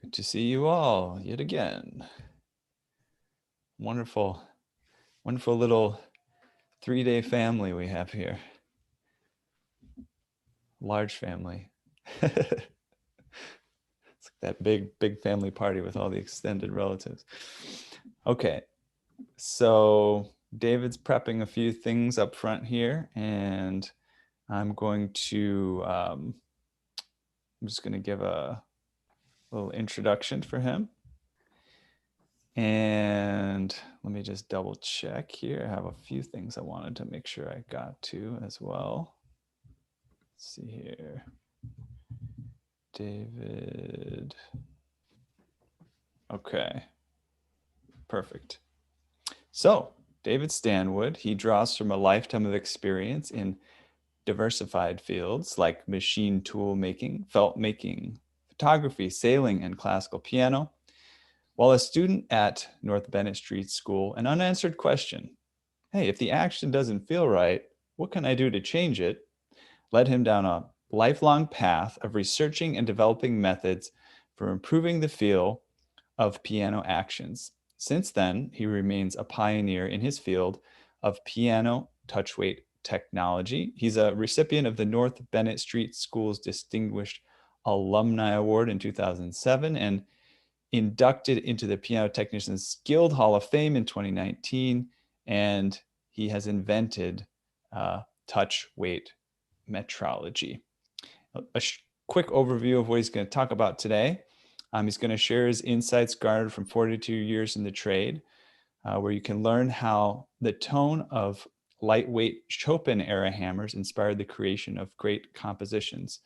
Good to see you all yet again. Wonderful, wonderful little 3-day family we have here. Large family. It's like that big family party with all the extended relatives. Okay, so David's prepping a few things up front here, and I'm just going to give a little introduction for him. And let me just double check here. I have a few things I wanted to make sure I got to as well. Let's see here. David. Okay, perfect. So David Stanwood, he draws from a lifetime of experience in diversified fields like machine tool making, felt making, photography, sailing, and classical piano. While a student at North Bennett Street School, an unanswered question, hey, if the action doesn't feel right, what can I do to change it, led him down a lifelong path of researching and developing methods for improving the feel of piano actions. Since then, he remains a pioneer in his field of piano touchweight technology. He's a recipient of the North Bennett Street School's Distinguished Alumni Award in 2007 and inducted into the Piano Technicians Guild Hall of Fame in 2019, and he has invented touch weight metrology. A quick overview of what he's going to talk about today. He's going to share his insights garnered from 42 years in the trade, where you can learn how the tone of lightweight Chopin-era hammers inspired the creation of great compositions.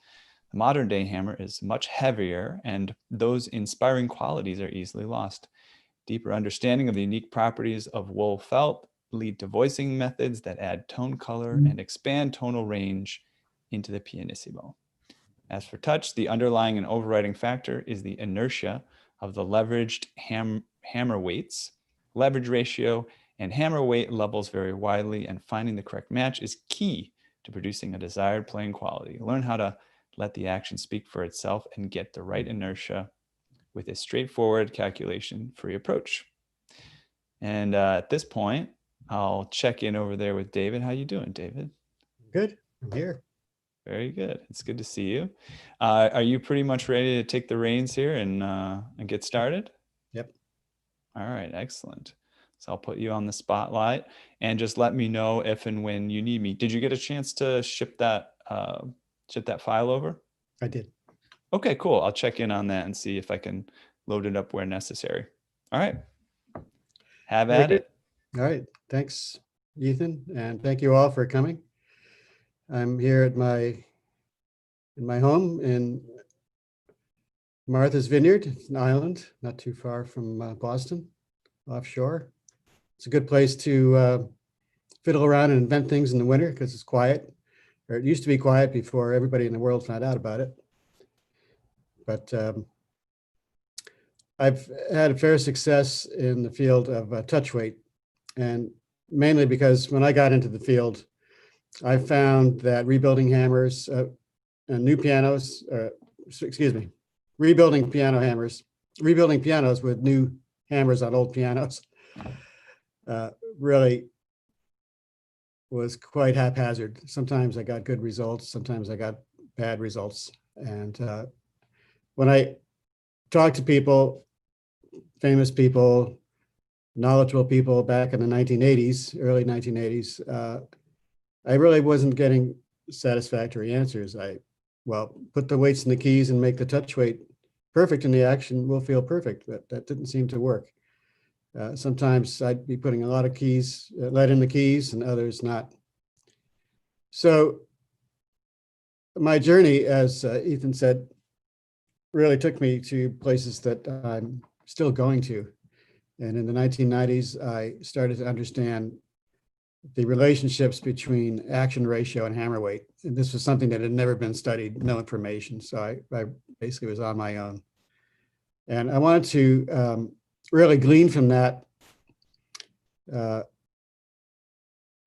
The modern day hammer is much heavier, and those inspiring qualities are easily lost. Deeper understanding of the unique properties of wool felt lead to voicing methods that add tone color and expand tonal range into the pianissimo. As for touch, the underlying and overriding factor is the inertia of the leveraged hammer weights. Leverage ratio and hammer weight levels vary widely, and finding the correct match is key to producing a desired playing quality. Learn how to let the action speak for itself and get the right inertia with a straightforward calculation-free approach. And at this point, I'll check in over there with David. How you doing, David? Good. I'm here. Very good. It's good to see you. Are you pretty much ready to take the reins here and get started? Yep. All right, excellent. So I'll put you on the spotlight and just let me know if and when you need me. Did you get a chance to ship that file over? I did. Okay, cool. I'll check in on that and see if I can load it up where necessary. All right. Have at it. All right. Thanks, Ethan. And thank you all for coming. I'm here at in my home in Martha's Vineyard. It's an island not too far from Boston, offshore. It's a good place to fiddle around and invent things in the winter because it's quiet, or it used to be quiet before everybody in the world found out about it. But I've had a fair success in the field of touch weight, and mainly because when I got into the field, I found that rebuilding hammers and new pianos, rebuilding pianos with new hammers on old pianos really was quite haphazard. Sometimes I got good results, sometimes I got bad results. And when I talk to people, famous people, knowledgeable people back in the 1980s, early 1980s, I really wasn't getting satisfactory answers. Well, put the weights in the keys and make the touch weight perfect and the action will feel perfect, but that didn't seem to work. Sometimes I'd be putting a lot of keys, lead in the keys, and others not. So my journey, as Ethan said, really took me to places that I'm still going to. And in the 1990s, I started to understand the relationships between action ratio and hammer weight. And this was something that had never been studied, no information. So I basically was on my own. And I wanted to really glean from that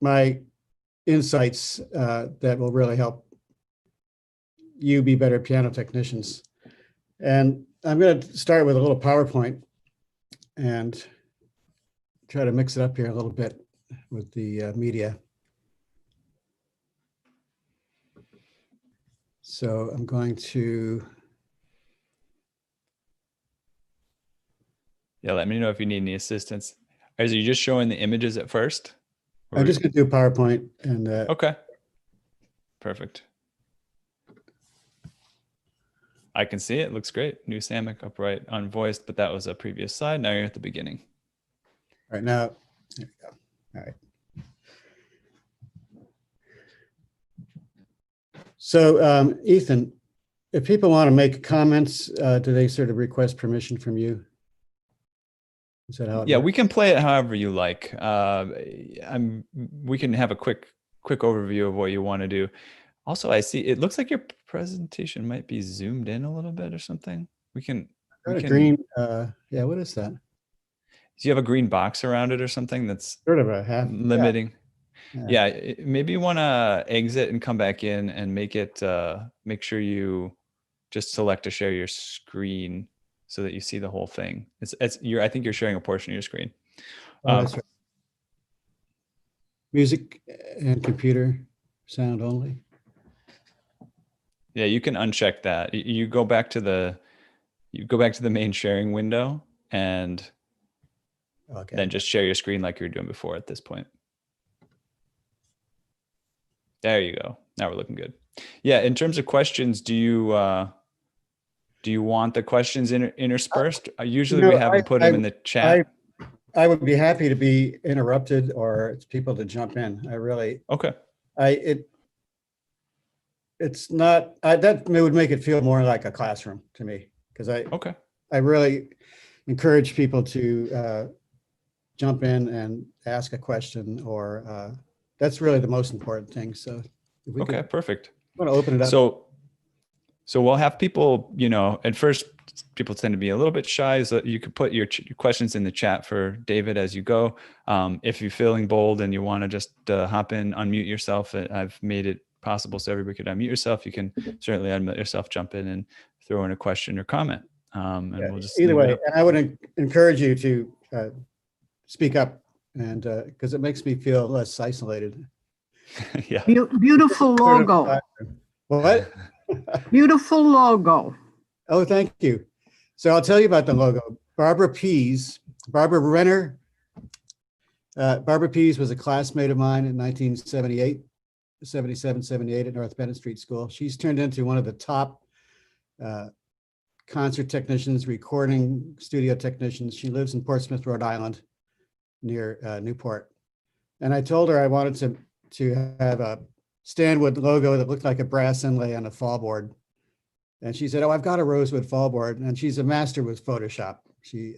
my insights that will really help you be better piano technicians. And I'm going to start with a little PowerPoint and try to mix it up here a little bit with the media. So I'm going to. Yeah, let me know if you need any assistance. Are you just showing the images at first? I'm just going to do PowerPoint and. Okay. Perfect. I can see it. Looks great. New Samick upright unvoiced, but that was a previous slide. Now you're at the beginning. All right, now, there we go. All right. So, Ethan, if people want to make comments, do they sort of request permission from you? Is that how it Yeah, works? we can play it however you like. We can have a quick overview of what you want to do. Also, I see it looks like your presentation might be zoomed in a little bit or something. We can. Got a green. Yeah, what is that? Do you have a green box around it or something that's Sort of a half limiting? Yeah. Yeah, maybe you want to exit and come back in and make it. Make sure you just select to share your screen so that you see the whole thing. I think you're sharing a portion of your screen. Oh, that's right. Music and computer sound only. Yeah, you can uncheck that. You go back to the main sharing window and then just share your screen like you were doing before at this point. There you go. Now we're looking good. Yeah, in terms of questions, do you want the questions interspersed? Usually we have them put them in the chat. I would be happy to be interrupted or people to jump in. I really, okay. It's not, that would make it feel more like a classroom to me, because I really encourage people to jump in and ask a question, or that's really the most important thing. So if we could, perfect. I want to open it up. So we'll have people, at first people tend to be a little bit shy, so you could put your questions in the chat for David as you go. If you're feeling bold and you want to just hop in, unmute yourself, I've made it possible so everybody could unmute yourself. You can certainly unmute yourself, jump in and throw in a question or comment. And we'll just either way, and I would encourage you to speak up, and because it makes me feel less isolated. Yeah. Beautiful logo. What? Beautiful logo. Oh, thank you. So I'll tell you about the logo. Barbara Renner. Barbara Pease was a classmate of mine in 1978, 77, 78 at North Bennett Street School. She's turned into one of the top concert technicians, recording studio technicians. She lives in Portsmouth, Rhode Island, near Newport. And I told her I wanted to have a Stanwood logo that looked like a brass inlay on a fall board. And she said, oh, I've got a rosewood fall board. And she's a master with Photoshop. She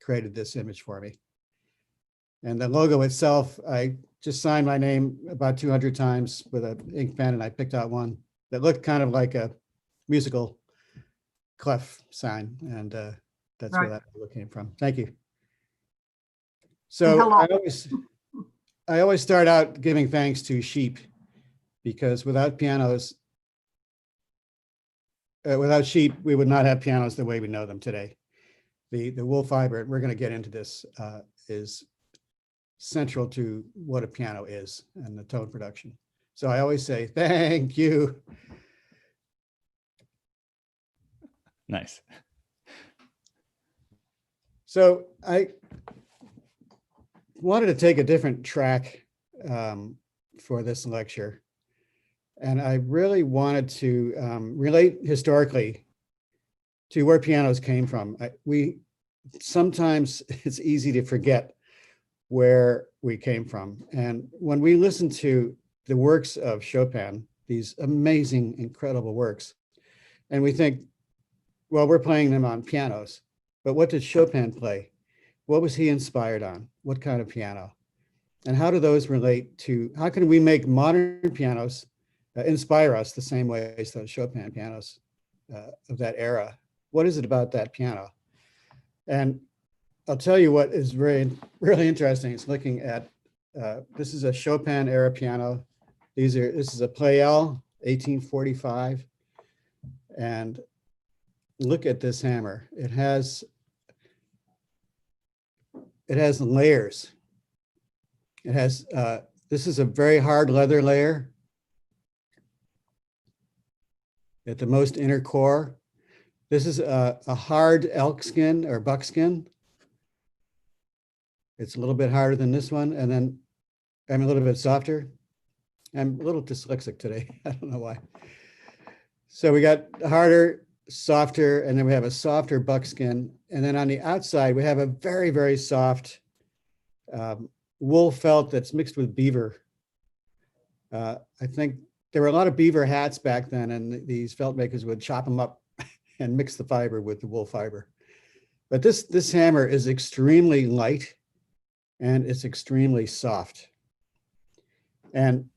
created this image for me. And the logo itself, I just signed my name about 200 times with an ink pen, and I picked out one that looked kind of like a musical clef sign. And that's where that logo came from. Thank you. So I always start out giving thanks to sheep, because without pianos, without sheep, we would not have pianos the way we know them today. The wool fiber, we're going to get into this, is central to what a piano is and the tone production. So I always say, thank you. Nice. So I wanted to take a different track for this lecture. And I really wanted to relate historically to where pianos came from. Sometimes it's easy to forget where we came from. And when we listen to the works of Chopin, these amazing, incredible works, and we think, well, we're playing them on pianos, but what did Chopin play? What was he inspired on? What kind of piano? And how do those relate to, how can we make modern pianos inspire us the same way as those Chopin pianos of that era? What is it about that piano? And I'll tell you what is really interesting. It's looking at, this is a Chopin era piano. This is a Pleyel 1845. And look at this hammer. It has layers. It has, this is a very hard leather layer at the most inner core. This is a hard elk skin or buckskin. It's a little bit harder than this one. And then I'm a little bit softer. I'm a little dyslexic today. I don't know why. So we got harder, softer, and then we have a softer buckskin. And then on the outside, we have a very, very soft wool felt that's mixed with beaver. I think there were a lot of beaver hats back then, and these felt makers would chop them up and mix the fiber with the wool fiber. But this hammer is extremely light and it's extremely soft. And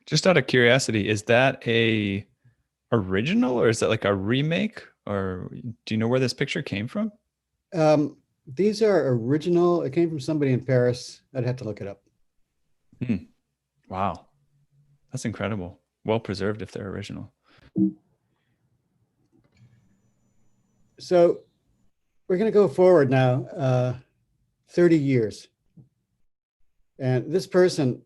just out of curiosity, is that a original or is that like a remake? Or do you know where this picture came from? These are original. It came from somebody in Paris. I'd have to look it up. Wow. That's incredible. Well preserved if they're original. So we're going to go forward now, 30 years. And this person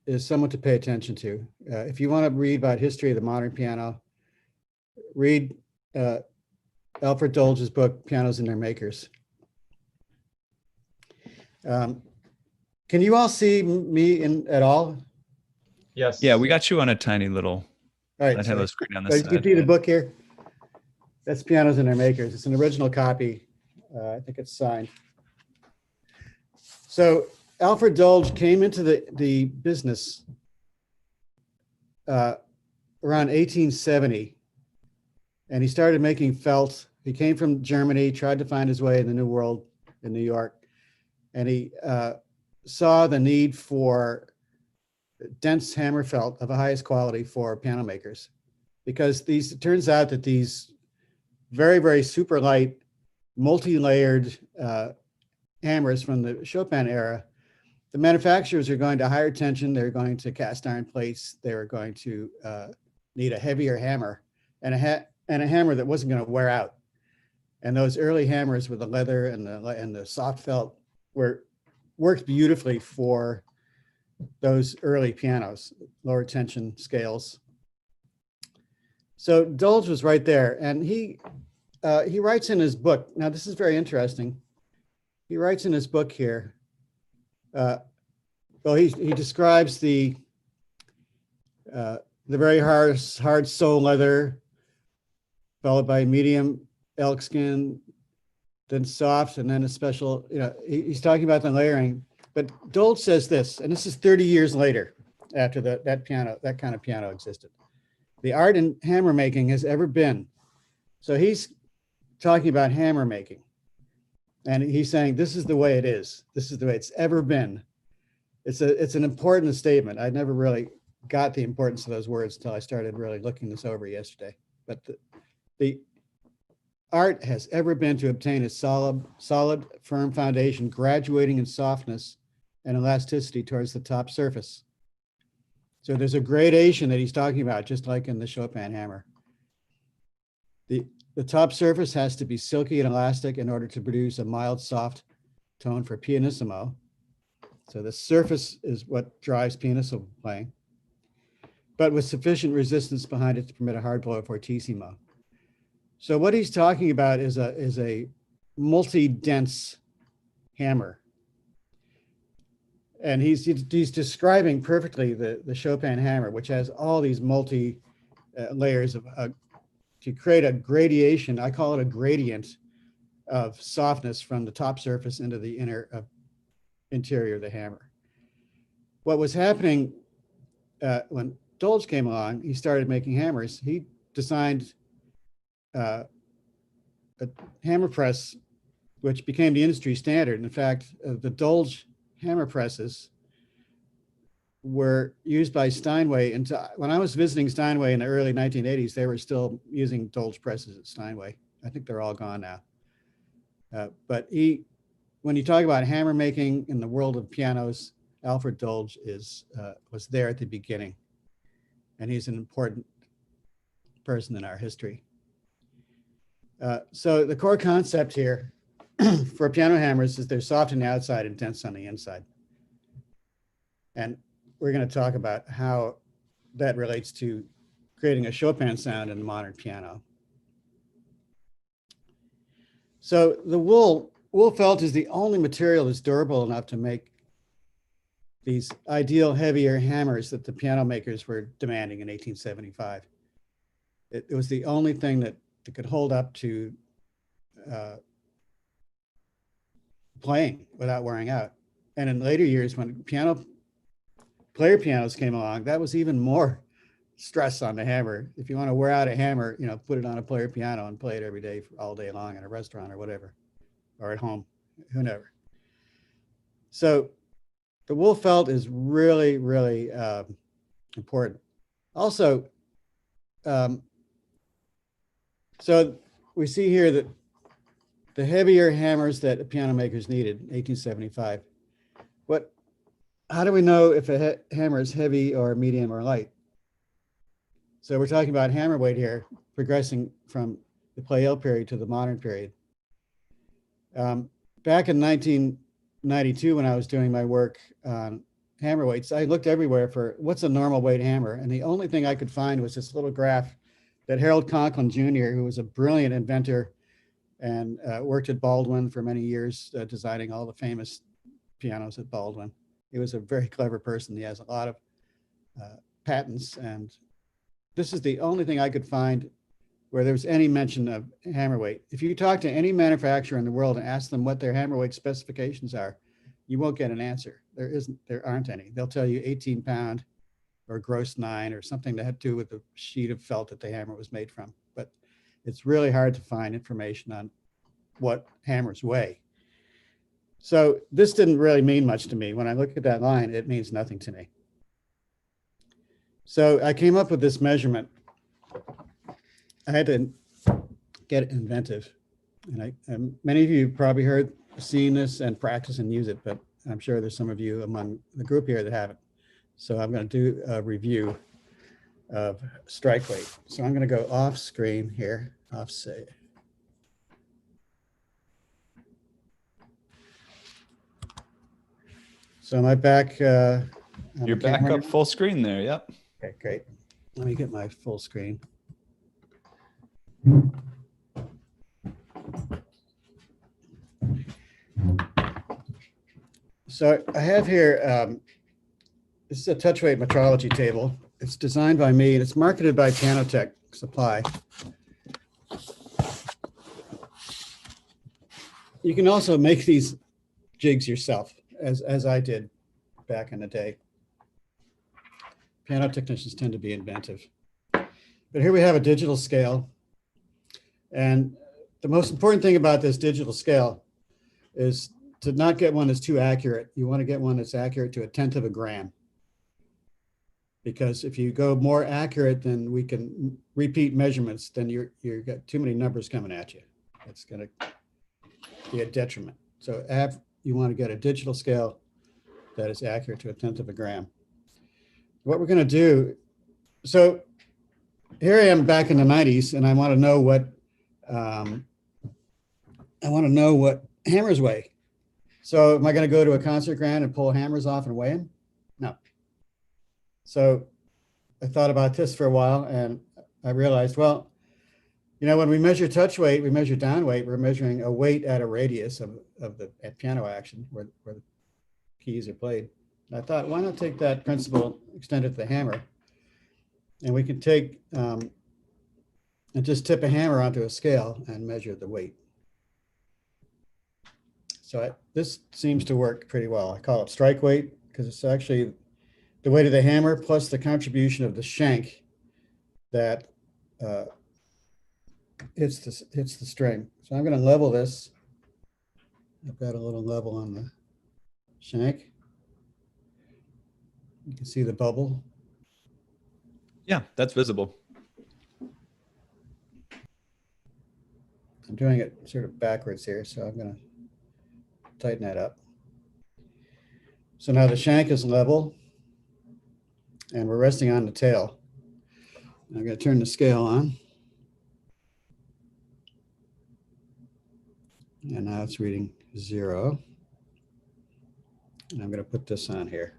is someone to pay attention to. If you want to read about history of the modern piano, read Alfred Dolge's book, Pianos and Their Makers. Can you all see me at all? Yes. Yeah, we got you on a tiny little handheld screen on so this you can side. see the book here. That's Pianos and Their Makers. It's an original copy. I think it's signed. So Alfred Dolge came into the business around 1870, and he started making felt. He came from Germany, tried to find his way in the New World in New York, and he saw the need for dense hammer felt of the highest quality for piano makers, because it turns out that these very, very super light, multi-layered hammers from the Chopin era, the manufacturers are going to higher tension. They're going to cast iron plates. They're going to need a heavier hammer and a hammer that wasn't going to wear out. And those early hammers with the leather and the soft felt worked beautifully for those early pianos, lower tension scales. So Dolge was right there, and he writes in his book. Now this is very interesting. He writes in his book here. Well, he describes the very hard sole leather, followed by medium elk skin, then soft, and then a special. He's talking about the layering. But Dolge says this, and this is 30 years later, after that kind of piano existed. The art in hammer making has ever been. So he's talking about hammer making. And he's saying, this is the way it is. This is the way it's ever been. It's an important statement. I never really got the importance of those words until I started really looking this over yesterday. But the art has ever been to obtain a solid, firm foundation, graduating in softness and elasticity towards the top surface. So there's a gradation that he's talking about, just like in the Chopin hammer. The top surface has to be silky and elastic in order to produce a mild, soft tone for pianissimo. So the surface is what drives pianissimo playing, but with sufficient resistance behind it to permit a hard blow fortissimo. So what he's talking about is a multi-dense hammer. And he's describing perfectly the Chopin hammer, which has all these multi layers of to create a gradation. I call it a gradient of softness from the top surface into the interior of the hammer. What was happening when Dolge came along, he started making hammers. He designed a hammer press, which became the industry standard. In fact, the Dolge hammer presses were used by Steinway. And when I was visiting Steinway in the early 1980s, they were still using Dolge presses at Steinway. I think they're all gone now. But when you talk about hammer making in the world of pianos, Alfred Dolge was there at the beginning, and he's an important person in our history. So the core concept here for piano hammers is they're soft on the outside and dense on the inside. And we're going to talk about how that relates to creating a Chopin sound in the modern piano. So the wool felt is the only material that's durable enough to make these ideal heavier hammers that the piano makers were demanding in 1875. It was the only thing that could hold up to playing without wearing out. And in later years, when player pianos came along, that was even more stress on the hammer. If you want to wear out a hammer, put it on a player piano and play it every day all day long in a restaurant or whatever, or at home, whoever. So the wool felt is really, really important. Also, so we see here that the heavier hammers that the piano makers needed in 1875. How do we know if a hammer is heavy or medium or light? So we're talking about hammer weight here, progressing from the Pleyel period to the modern period. Back in 1992, when I was doing my work on hammer weights, I looked everywhere for what's a normal weight hammer. And the only thing I could find was this little graph that Harold Conklin Jr., who was a brilliant inventor and worked at Baldwin for many years, designing all the famous pianos at Baldwin. He was a very clever person. He has a lot of patents, and this is the only thing I could find where there was any mention of hammer weight. If you talk to any manufacturer in the world and ask them what their hammer weight specifications are, you won't get an answer. There aren't any. They'll tell you 18 pound or gross 9 or something that had to do with the sheet of felt that the hammer was made from. But it's really hard to find information on what hammers weigh. So this didn't really mean much to me. When I look at that line, it means nothing to me. So I came up with this measurement. I had to get inventive. And many of you probably seen this and practice and use it, but I'm sure there's some of you among the group here that haven't. So I'm going to do a review of strike weight. So I'm going to go off screen here, off say. So am I back? You're back up full screen there. Yep. Okay, great. Let me get my full screen. So I have here, this is a Touchweight metrology table. It's designed by me and it's marketed by Piano Tech Supply. You can also make these jigs yourself, as I did back in the day. Piano technicians tend to be inventive. But here we have a digital scale. And the most important thing about this digital scale is to not get one that's too accurate. You want to get one that's accurate to 1/10 of a gram. Because if you go more accurate than we can repeat measurements, then you've got too many numbers coming at you. It's going to be a detriment. So you want to get a digital scale that is accurate to 1/10 of a gram. What we're going to do, so here I am back in the 90s, and I want to know what hammers weigh. So am I going to go to a concert ground and pull hammers off and weigh them? No. So I thought about this for a while, and I realized, well, when we measure touch weight, we measure down weight, we're measuring a weight at a radius of the piano action where the keys are played. And I thought, why not take that principle, extend it to the hammer? And we can take and just tip a hammer onto a scale and measure the weight. So this seems to work pretty well. I call it strike weight because it's actually the weight of the hammer plus the contribution of the shank that hits the string. So I'm going to level this. I've got a little level on the shank. You can see the bubble. Yeah, that's visible. I'm doing it sort of backwards here, so I'm going to tighten that up. So now the shank is level, and we're resting on the tail. I'm going to turn the scale on. And now it's reading 0. And I'm going to put this on here.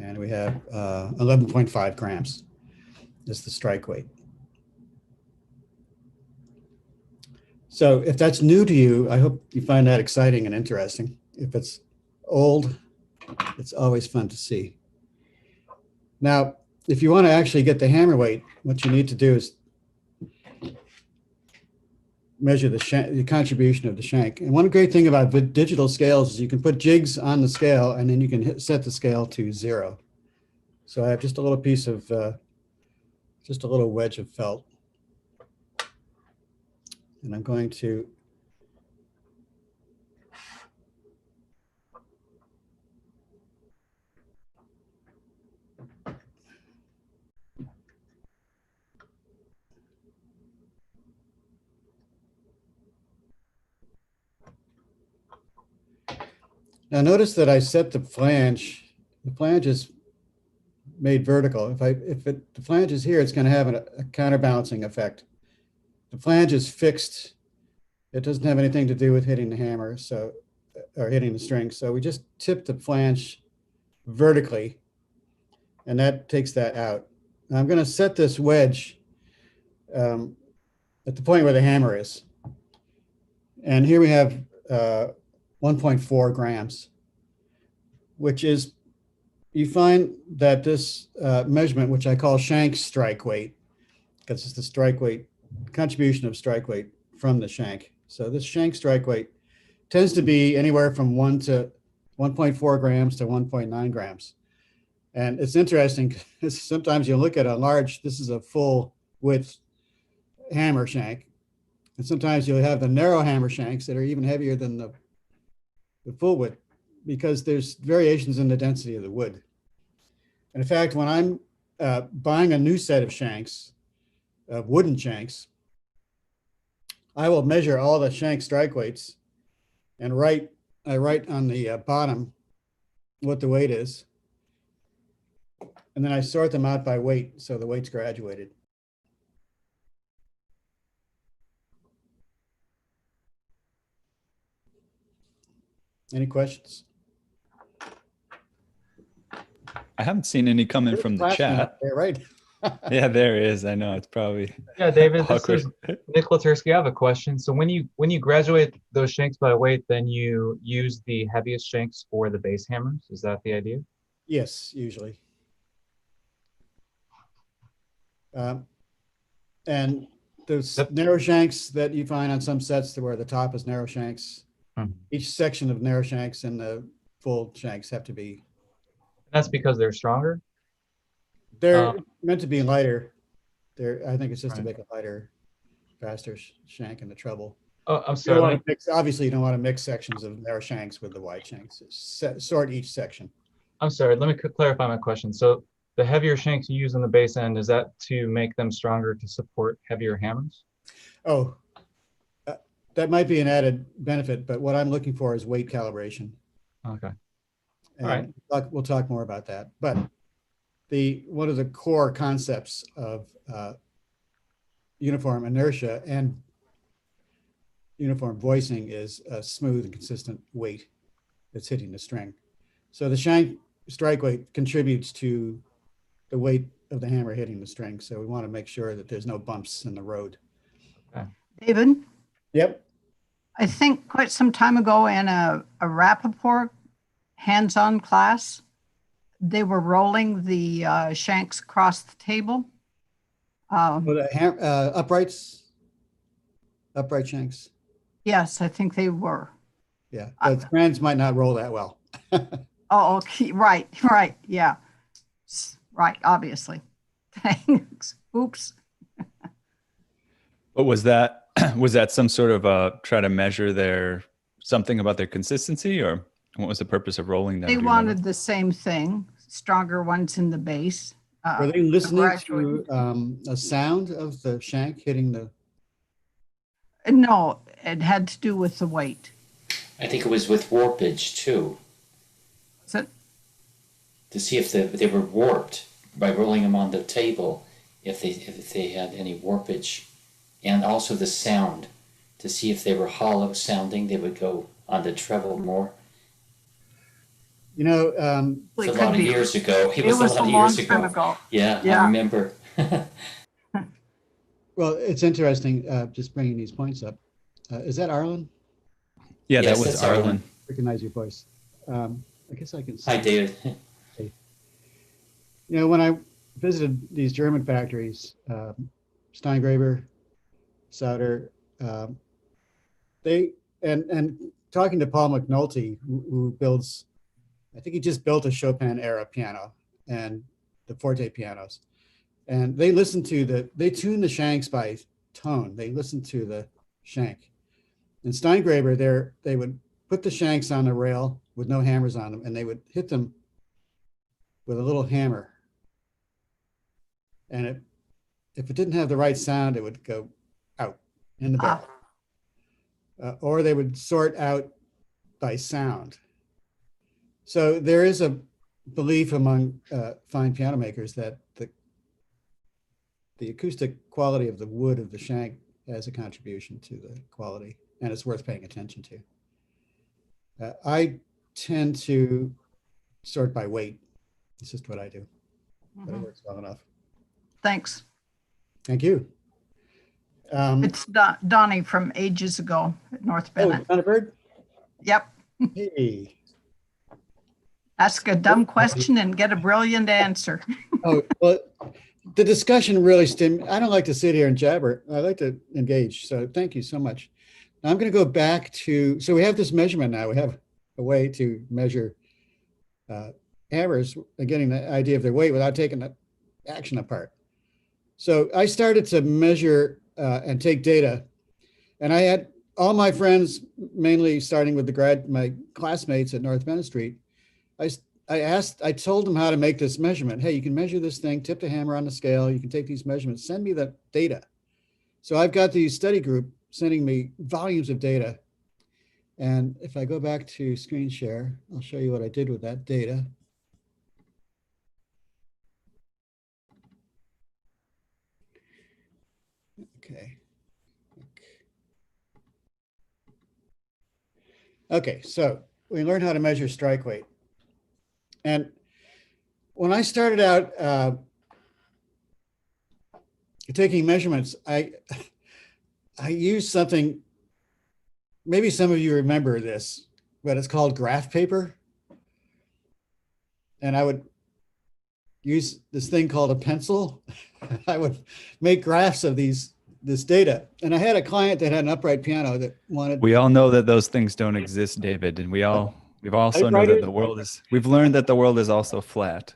And we have 11.5 grams is the strike weight. So if that's new to you, I hope you find that exciting and interesting. If it's old, it's always fun to see. Now, if you want to actually get the hammer weight, what you need to do is measure the contribution of the shank. And one great thing about digital scales is you can put jigs on the scale and then you can set the scale to 0. So I have just a little piece of, just a little wedge of felt. And I'm going to now notice that I set the flange. The flange is made vertical. The flange is here, it's going to have a counterbalancing effect. The flange is fixed. It doesn't have anything to do with hitting the hammer, or hitting the string. So we just tip the flange vertically, and that takes that out. Now I'm going to set this wedge at the point where the hammer is. And here we have 1.4 grams, which is, you find that this measurement, which I call Shank strike weight, because it's the strike weight, contribution of strike weight from the shank. So this shank strike weight tends to be anywhere from 1.4 grams to 1.9 grams. And it's interesting because sometimes you look at a large, this is a full width hammer shank. And sometimes you'll have the narrow hammer shanks that are even heavier than the full width, because there's variations in the density of the wood. And in fact, when I'm buying a new set of shanks, wooden shanks, I will measure all the shank strike weights and I write on the bottom what the weight is. And then I sort them out by weight, so the weight's graduated. Any questions? I haven't seen any coming from the chat. There, right? Yeah, there is. I know it's probably David, awkward. This is Nick Latursky. I have a question. So when you graduate those shanks by weight, then you use the heaviest shanks for the base hammers. Is that the idea? Yes, usually. And those narrow shanks that you find on some sets where the top is narrow shanks, each section of narrow shanks and the full shanks have to be. That's because they're stronger? They're meant to be lighter. I think it's just to Right. make a lighter, faster shank in the treble. Oh, I'm You sorry. don't want to mix, obviously, you don't want to mix sections of narrow shanks with the wide shanks. Sort each section. I'm sorry. Let me clarify my question. So the heavier shanks you use on the base end, is that to make them stronger to support heavier hammers? Oh, that might be an added benefit, but what I'm looking for is weight calibration. Okay. And we'll talk more about that. But one of the core concepts of uniform inertia and uniform voicing is a smooth and consistent weight that's hitting the string. So the shank strike weight contributes to the weight of the hammer hitting the string. So we want to make sure that there's no bumps in the road. David, Yep. I think quite some time ago in a Rappaport hands-on class, they were rolling the shanks across the table. Upright shanks. Yes, I think they were. Yeah, but strands might not roll that well. Oh, okay, right, yeah. Right, obviously. Thanks. Oops. But was that some sort of try to measure something about their consistency, or what was the purpose of rolling them? They wanted the same thing, stronger ones in the base. Were they listening to a sound of the shank hitting the? No, it had to do with the weight. I think it was with warpage too. Is it? To see if they were warped by rolling them on the table, if they had any warpage, and also the sound to see if they were hollow sounding, they would go on the treble more. You know, It's It a could lot of be. years ago. It It was a was lot a of long years time ago. ago. Yeah, I Yeah. remember. well, it's interesting, just bringing these points up. Is that Arlen? Yeah, that Yes, was that's Arlen. Arlen. Recognize your voice. I guess I can see. Hi, David. You know, when I visited these German factories, Steingraber, Sauter, they and talking to Paul McNulty, who builds, I think he just built a Chopin era piano and the forte pianos, and they they tune the Shanks by tone. They listen to the Shank. In Steingraber, they would put the Shanks on the rail with no hammers on them, and they would hit them with a little hammer. And if it didn't have the right sound, it would go out in the barrel. Or they would sort out by sound. So there is a belief among fine piano makers that the acoustic quality of the wood of the Shank has a contribution to the quality, and it's worth paying attention to. I tend to sort by weight. It's just what I do, but it works well enough. Thanks. Thank you. It's Donnie from ages ago at North Bennett. Oh, Bird? Yep. Hey. Ask a dumb question and get a brilliant answer. Oh, well, the discussion really I don't like to sit here and jabber. I like to engage. So thank you so much. Now I'm going to go back to, so we have this measurement now. We have a way to measure hammers and getting the idea of their weight without taking the action apart. So I started to measure and take data, and I had all my friends, mainly starting with my classmates at North Bennett Street. I told them how to make this measurement. Hey, you can measure this thing, tip the hammer on the scale. You can take these measurements, send me the data. So I've got the study group sending me volumes of data. And if I go back to screen share, I'll show you what I did with that data. Okay. Okay, so we learned how to measure strike weight. And when I started out taking measurements, I used something, maybe some of you remember this, but it's called graph paper. And I would use this thing called a pencil. I would make graphs of this data. And I had a client that had an upright piano that wanted. We all know that those things don't exist, David, and we've also know that we've learned that the world is also flat.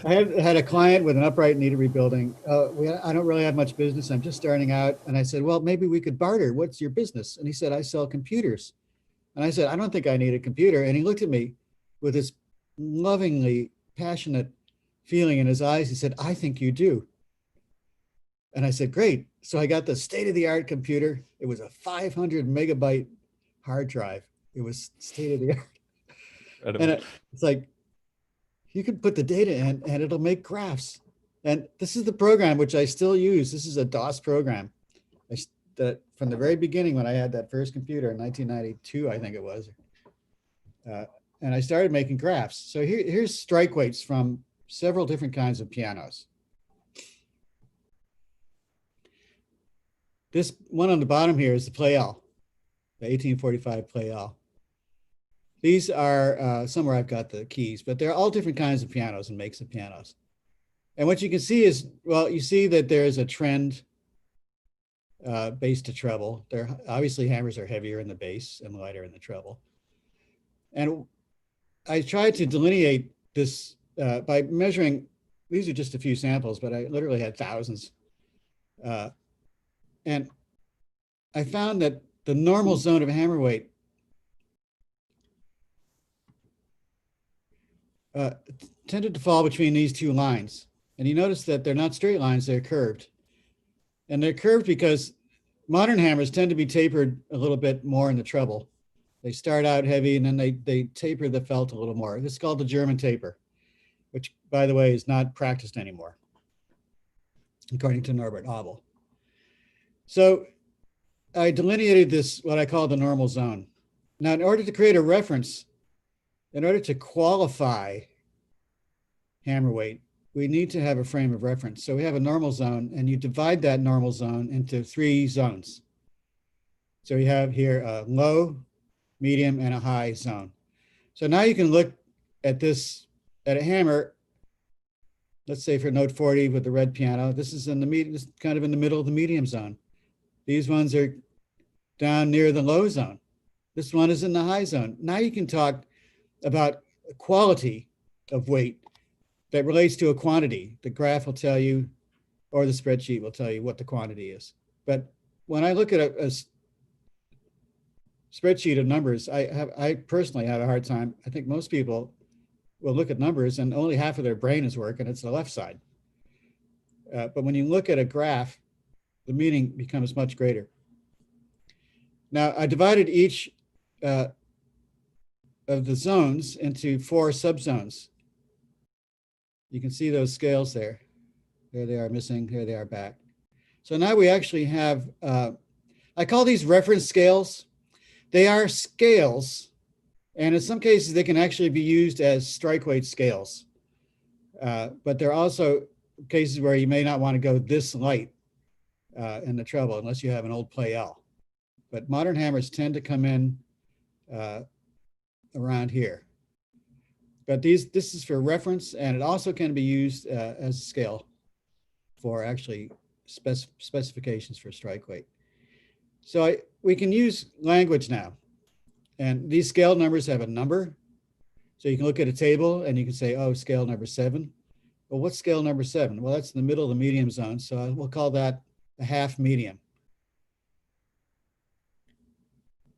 I had a client with an upright needed rebuilding. I don't really have much business. I'm just starting out. And I said, well, maybe we could barter. What's your business? And he said, I sell computers. And I said, I don't think I need a computer. And he looked at me with this lovingly passionate feeling in his eyes. He said, I think you do. And I said, great. So I got the state-of-the-art computer. It was a 500 megabyte hard drive. It was state-of-the-art. And it's like, you can put the data in and it'll make graphs. And this is the program which I still use. This is a DOS program. That from the very beginning, when I had that first computer in 1992, I think it was. And I started making graphs. So here's strike weights from several different kinds of pianos. This one on the bottom here is the Pleyel, the 1845 Pleyel. These are somewhere I've got the keys, but they're all different kinds of pianos and makes of pianos. And what you can see is, well, you see that there's a trend bass to treble. Obviously hammers are heavier in the bass and lighter in the treble. And I tried to delineate this by measuring, these are just a few samples, but I literally had thousands. And I found that the normal zone of hammer weight tended to fall between these two lines. And you notice that they're not straight lines, they're curved. And they're curved because modern hammers tend to be tapered a little bit more in the treble. They start out heavy and then they taper the felt a little more. This is called the German taper, which, by the way, is not practiced anymore, according to Norbert Abel. So I delineated this, what I call the normal zone. Now, in order to create a reference, in order to qualify hammer weight, we need to have a frame of reference. So we have a normal zone, and you divide that normal zone into 3 zones. So we have here a low, medium, and a high zone. So now you can look at this, at a hammer, let's say for note 40 with the red piano. This is in the medium, this is kind of in the middle of the medium zone. These ones are down near the low zone. This one is in the high zone. Now you can talk about quality of weight that relates to a quantity. The graph will tell you, or the spreadsheet will tell you what the quantity is. But when I look at a spreadsheet of numbers, I personally have a hard time. I think most people will look at numbers and only half of their brain is working. It's the left side. But when you look at a graph, the meaning becomes much greater. Now, I divided each of the zones into 4 subzones. You can see those scales there. There they are missing, here they are back. So now we actually have, I call these reference scales. They are scales, and in some cases they can actually be used as strike weight scales. But there are also cases where you may not want to go this light in the treble unless you have an old play L. But modern hammers tend to come in around here. But this is for reference, and it also can be used as a scale for actually specifications for strike weight. So we can use language now. And these scale numbers have a number. So you can look at a table and you can say, oh, scale number 7. Well, what's scale number 7? Well, that's in the middle of the medium zone. So we'll call that a half medium.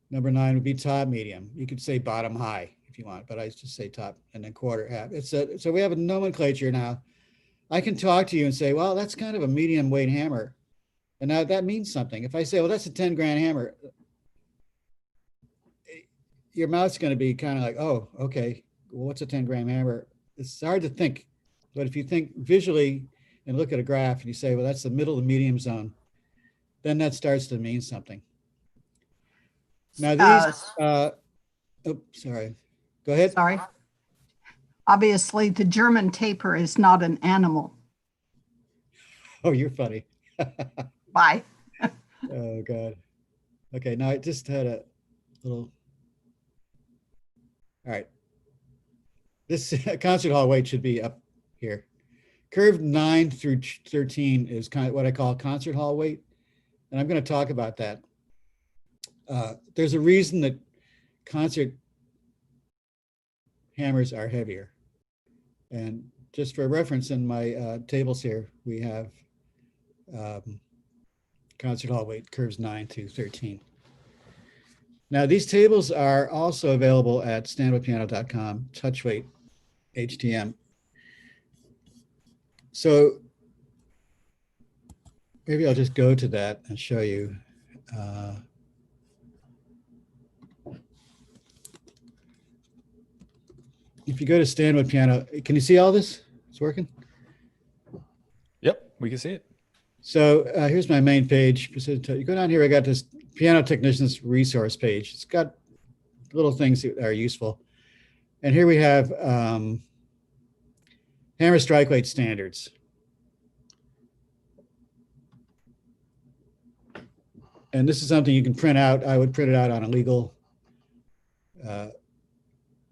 Number 9 would be top medium. You could say bottom high if you want, but I just say top and then quarter half. So we have a nomenclature now. I can talk to you and say, well, that's kind of a medium weight hammer. And now that means something. If I say, well, that's a 10 grand hammer, your mouth's going to be kind of like, oh, okay, well, what's a 10 gram hammer? It's hard to think. But if you think visually and look at a graph and you say, well, that's the middle of the medium zone, then that starts to mean something. Now these, oh, sorry, go ahead. Sorry. Obviously, the German taper is not an animal. Oh, you're funny. Bye. Oh, God. Okay, now I just had a little. All right. This concert hall weight should be up here. Curve 9 through 13 is kind of what I call concert hall weight. And I'm going to talk about that. There's a reason that concert hammers are heavier. And just for reference, in my tables here, we have concert hall weight curves 9 to 13. Now, these tables are also available at stanwoodpiano.com, Touchweight HTM. So maybe I'll just go to that and show you. If you go to Stanwood Piano, can you see all this? It's working? Yep, we can see it. So here's my main page. You go down here, I got this piano technician's resource page. It's got little things that are useful. And here we have hammer strike weight standards. And this is something you can print out. I would print it out on a legal.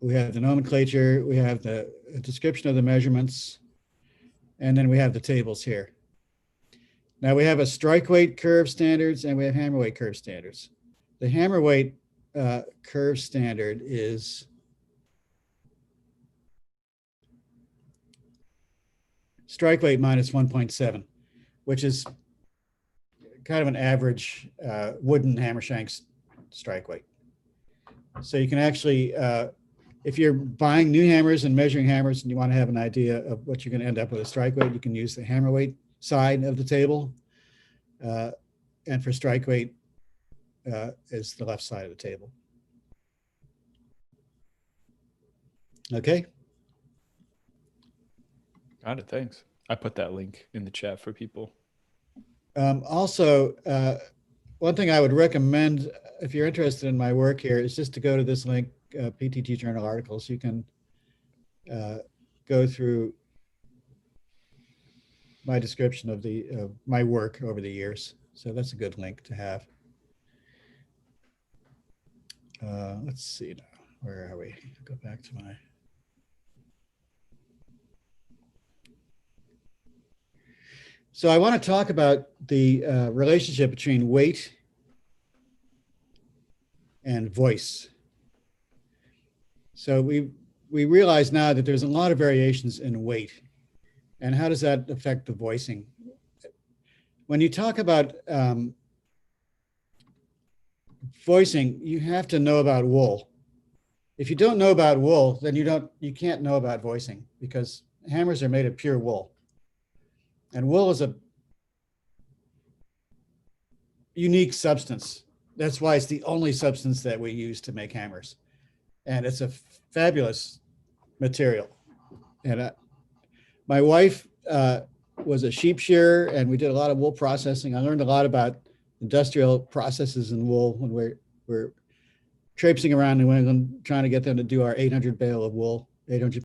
We have the nomenclature, we have the description of the measurements, and then we have the tables here. Now we have a strike weight curve standards and we have hammer weight curve standards. The hammer weight curve standard is strike weight minus 1.7, which is kind of an average wooden hammer shanks strike weight. So you can actually, if you're buying new hammers and measuring hammers and you want to have an idea of what you're going to end up with a strike weight, you can use the hammer weight side of the table. And for strike weight is the left side of the table. Okay. Got it. Thanks. I put that link in the chat for people. Also, one thing I would recommend if you're interested in my work here is just to go to this link, PTT Journal articles. You can go through my description of my work over the years. So that's a good link to have. Let's see now. Where are we? Go back to my. So I want to talk about the relationship between weight and voice. So we realize now that there's a lot of variations in weight. And how does that affect the voicing? When you talk about voicing, you have to know about wool. If you don't know about wool, then you can't know about voicing, because hammers are made of pure wool. And wool is a unique substance. That's why it's the only substance that we use to make hammers. And it's a fabulous material. And my wife was a sheep shearer, and we did a lot of wool processing. I learned a lot about industrial processes in wool when we're traipsing around New England trying to get them to do our 800 bale of wool, 800